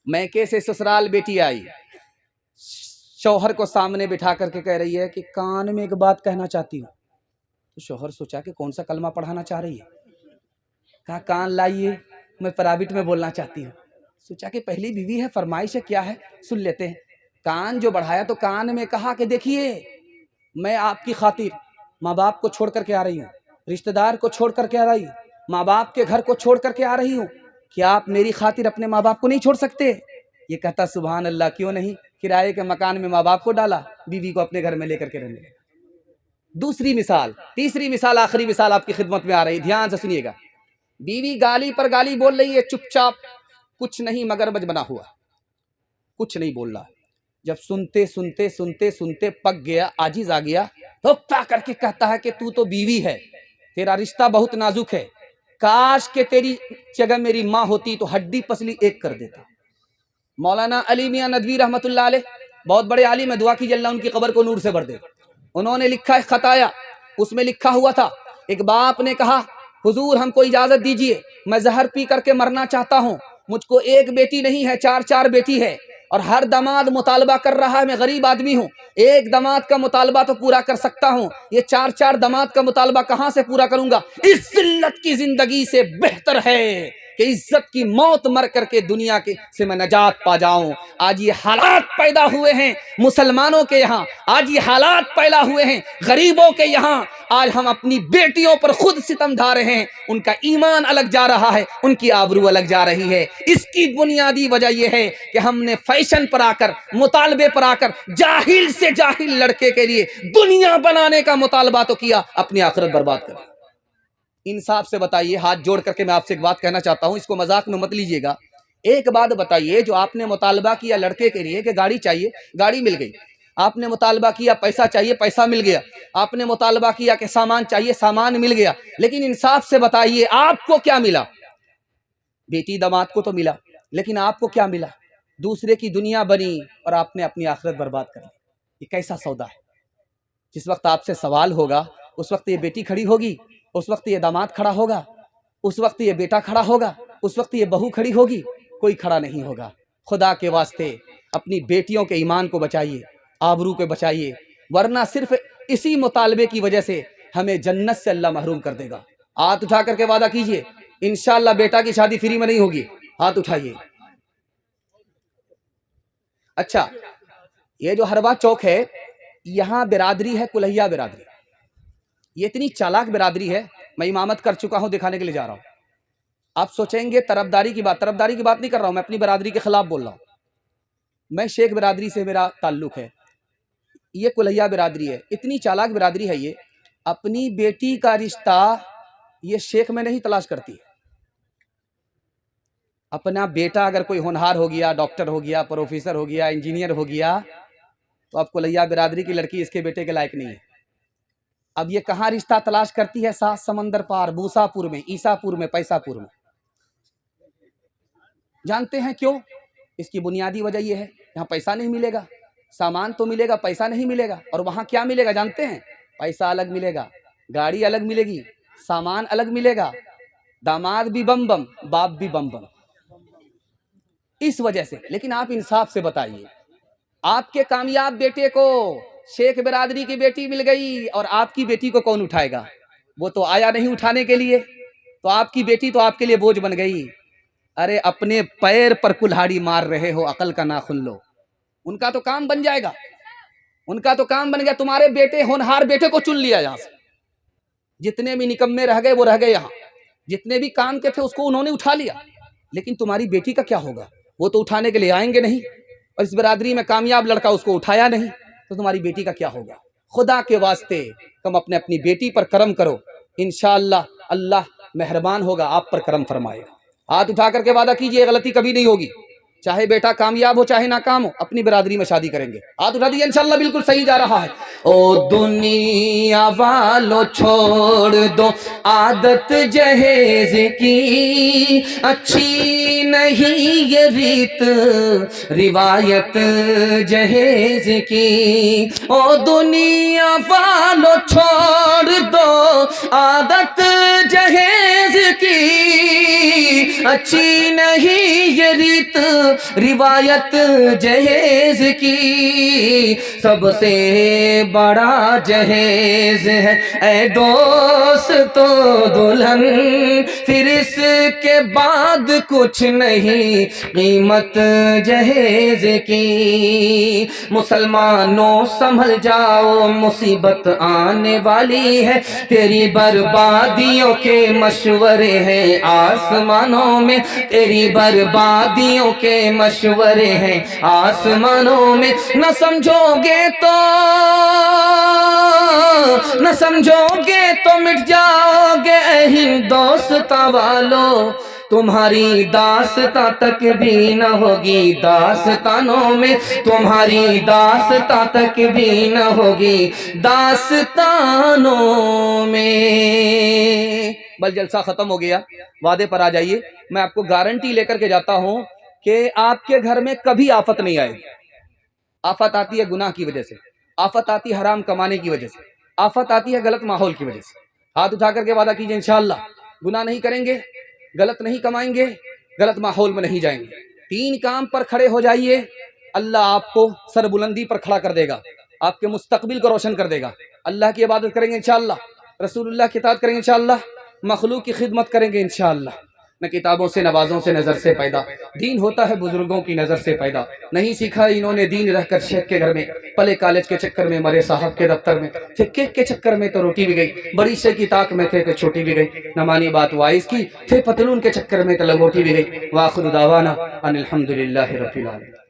मैके से ससुराल बेटी आई, शौहर को सामने बिठा करके कह रही है कि कान में एक बात कहना चाहती हूँ। तो शौहर सोचा कि कौन सा कलमा पढ़ाना चाह रही है। कहा कान लाइए, मैं प्राइवेट में बोलना चाहती हूँ। सोचा कि पहली बीवी है, फरमाइश है, क्या है, सुन लेते हैं। कान जो बढ़ाया तो कान में कहा कि देखिए मैं आपकी खातिर माँ बाप को छोड़ करके आ रही हूँ, रिश्तेदार को छोड़ करके आ रही हूँ, माँ बाप के घर को छोड़ करके आ रही हूँ, क्या आप मेरी खातिर अपने माँ बाप को नहीं छोड़ सकते? ये कहता सुभान अल्लाह, क्यों नहीं। किराए के मकान में माँ बाप को डाला, बीवी को अपने घर में लेकर के रहने लगा। दूसरी मिसाल, तीसरी मिसाल, आखिरी मिसाल आपकी खिदमत में आ रही, ध्यान से सुनिएगा। बीवी गाली पर गाली बोल रही है, चुपचाप कुछ नहीं मगरमच्छ बना हुआ, कुछ नहीं बोल रहा। जब सुनते सुनते सुनते सुनते पक गया, आजिज आ गया, तो क्या करके कहता है कि तू तो बीवी है, तेरा रिश्ता बहुत नाजुक है, काश के तेरी जगह मेरी माँ होती तो हड्डी पसली एक कर देता। मौलाना अली मियां नदवी रहमतुल्लाह अलैह बहुत बड़े आलिम है, दुआ कीजिए अल्लाह उनकी कब्र को नूर से भर दे। उन्होंने लिखा है खत आया, उसमें लिखा हुआ था, एक बाप ने कहा हुजूर हमको इजाजत दीजिए, मैं जहर पी करके मरना चाहता हूँ, मुझको एक बेटी नहीं है, चार चार बेटी है, और हर दामाद मुतालबा कर रहा है, मैं गरीब आदमी हूँ, एक दामाद का मुतालबा तो पूरा कर सकता हूँ, ये चार चार दामाद का मुतालबा कहाँ से पूरा करूंगा। इस जिल्लत की जिंदगी से बेहतर है कि इज्जत की मौत मर करके दुनिया के से मैं नजात पा जाऊं। आज ये हालात पैदा हुए हैं मुसलमानों के यहाँ, आज ये हालात पैदा हुए हैं गरीबों के यहाँ। आज हम अपनी बेटियों पर खुद सितम ढा रहे हैं, उनका ईमान अलग जा रहा है, उनकी आबरू अलग जा रही है। इसकी बुनियादी वजह यह है कि हमने फैशन पर आकर, मुतालबे पर आकर, जाहिल से जाहिल लड़के के लिए दुनिया बनाने का मुतालबा तो किया, अपनी आखिरत बर्बाद कर। इंसाफ से बताइए, हाथ जोड़ करके मैं आपसे एक बात कहना चाहता हूं, इसको मजाक में मत लीजिएगा। एक बात बताइए, जो आपने मुतालबा किया लड़के के लिए कि गाड़ी चाहिए, गाड़ी मिल गई, आपने मुतालबा किया पैसा चाहिए, पैसा मिल गया, आपने मुतालबा किया कि सामान चाहिए, सामान मिल गया, लेकिन इंसाफ से बताइए आपको क्या मिला? बेटी दामाद को तो मिला, लेकिन आपको क्या मिला? दूसरे की दुनिया बनी और आपने अपनी आखिरत बर्बाद कर ली। ये कैसा सौदा है? जिस वक्त आपसे सवाल होगा उस वक्त ये बेटी खड़ी होगी, उस वक्त ये दामाद खड़ा होगा, उस वक्त ये बेटा खड़ा होगा, उस वक्त ये बहू खड़ी होगी, कोई खड़ा नहीं होगा। खुदा के वास्ते अपनी बेटियों के ईमान को बचाइए, आबरू को बचाइए, वरना सिर्फ इसी मुतालबे की वजह से हमें जन्नत से अल्लाह महरूम कर देगा। हाथ उठा करके वादा कीजिए, इंशाअल्लाह बेटा की शादी फ्री में नहीं होगी। हाथ उठाइए। अच्छा, ये जो हरवा चौक है, यहाँ बिरादरी है कुलैया बिरादरी। ये इतनी चालाक बिरादरी है, मैं इमामत कर चुका हूँ, दिखाने के लिए जा रहा हूँ। आप सोचेंगे तरफदारी की बात नहीं कर रहा हूँ, मैं अपनी बिरादरी के खिलाफ बोल रहा हूँ। मैं शेख बिरादरी से मेरा ताल्लुक है, ये कुलैया बिरादरी है, इतनी चालाक बिरादरी है ये, अपनी बेटी का रिश्ता ये शेख में नहीं तलाश करती। अपना बेटा अगर कोई होनहार हो गया, डॉक्टर हो गया, प्रोफेसर हो गया, इंजीनियर हो गया, तो अब कुलैया बिरादरी की लड़की इसके बेटे के लायक नहीं है। अब ये कहाँ रिश्ता तलाश करती है? सात समंदर पार, बूसापुर में, ईसापुर में, पैसापुर में। जानते हैं क्यों? इसकी बुनियादी वजह यह है, यहाँ पैसा नहीं मिलेगा, सामान तो मिलेगा, पैसा नहीं मिलेगा। और वहाँ क्या मिलेगा जानते हैं? पैसा अलग मिलेगा, गाड़ी अलग मिलेगी, सामान अलग मिलेगा, दामाद भी बम बम, बाप भी बम बम, इस वजह से। लेकिन आप इंसाफ से बताइए, आपके कामयाब बेटे को शेख बिरादरी की बेटी मिल गई और आपकी बेटी को कौन उठाएगा? वो तो आया नहीं उठाने के लिए, तो आपकी बेटी तो आपके लिए बोझ बन गई। अरे अपने पैर पर कुल्हाड़ी मार रहे हो, अकल का नाखून लो। उनका तो काम बन जाएगा, उनका तो काम बन गया। तुम्हारे बेटे, होनहार बेटे को चुन लिया यहाँ से। जितने भी निकम्मे रह गए वो रह गए यहाँ, जितने भी काम के थे उसको उन्होंने उठा लिया। लेकिन तुम्हारी बेटी का क्या होगा? वो तो उठाने के लिए आएंगे नहीं, और इस बिरादरी में कामयाब लड़का उसको उठाया नहीं, तो तुम्हारी बेटी का क्या होगा? खुदा के वास्ते तुम अपनी बेटी पर करम करो, इंशाअल्लाह अल्लाह मेहरबान होगा, आप पर करम फरमाएगा। हाथ उठा करके वादा कीजिए, गलती कभी नहीं होगी, चाहे बेटा कामयाब हो चाहे नाकाम हो, अपनी बिरादरी में शादी करेंगे। हाथ उठा दिए, इंशाअल्लाह बिल्कुल सही जा रहा है। ओ दुनिया वालों छोड़ दो आदत जहेज की, अच्छी नहीं ये रीत रिवायत जहेज की। ओ दुनिया वालों छोड़ दो आदत जहेज की, अच्छी नहीं ये रीत روایت جہیز کی سب سے بڑا جہیز ہے، اے دوست تو دلہن پھر اس کے بعد کچھ نہیں قیمت جہیز کی۔ مسلمانوں سنبھل جاؤ مصیبت آنے والی ہے، تیری بربادیوں کے مشورے ہیں آسمانوں میں، تیری بربادیوں کے مشورے ہیں آسمانوں میں، نہ سمجھو گے تو مٹ جاؤ گے اے ہندوستاں والو، تمہاری داستاں تک بھی نہ ہوگی داستانوں میں، تمہاری داستاں تک بھی نہ ہوگی داستانوں میں۔ بل جلسہ ختم ہو گیا، وعدے پر آ جائیے، میں آپ کو گارنٹی لے کر کے جاتا ہوں کہ آپ کے گھر میں کبھی آفت نہیں آئے گی۔ آفت آتی ہے گناہ کی وجہ سے، آفت آتی ہے حرام کمانے کی وجہ سے، آفت آتی ہے غلط ماحول کی وجہ سے۔ ہاتھ اٹھا کر کے وعدہ کیجئے انشاءاللہ گناہ نہیں کریں گے، غلط نہیں کمائیں گے، غلط ماحول میں نہیں جائیں گے۔ 3 کام پر کھڑے ہو جائیے، اللہ آپ کو سربلندی پر کھڑا کر دے گا، آپ کے مستقبل کو روشن کر دے گا۔ اللہ کی عبادت کریں گے انشاءاللہ، رسول اللہ کی اطاعت کریں گے انشاءاللہ، مخلوق کی خدمت کریں گے انشاءاللہ۔ نہ کتابوں سے نوازوں سے نظر سے پیدا، دین ہوتا ہے بزرگوں کی نظر سے پیدا۔ نہیں سیکھا انہوں نے دین رہ کر شیخ کے گھر میں، پلے کالج کے چکر میں، مرے صاحب کے دفتر میں، تھے کیک کے چکر میں تو روٹی بھی گئی، بڑی شے کی طاق میں تھے تو چھوٹی بھی گئی، نہ مانی بات وائز کی، تھے پتلون کے چکر میں تو لنگوٹی بھی گئی۔ وآخر دعوانا ان الحمدللہ رب العالمین۔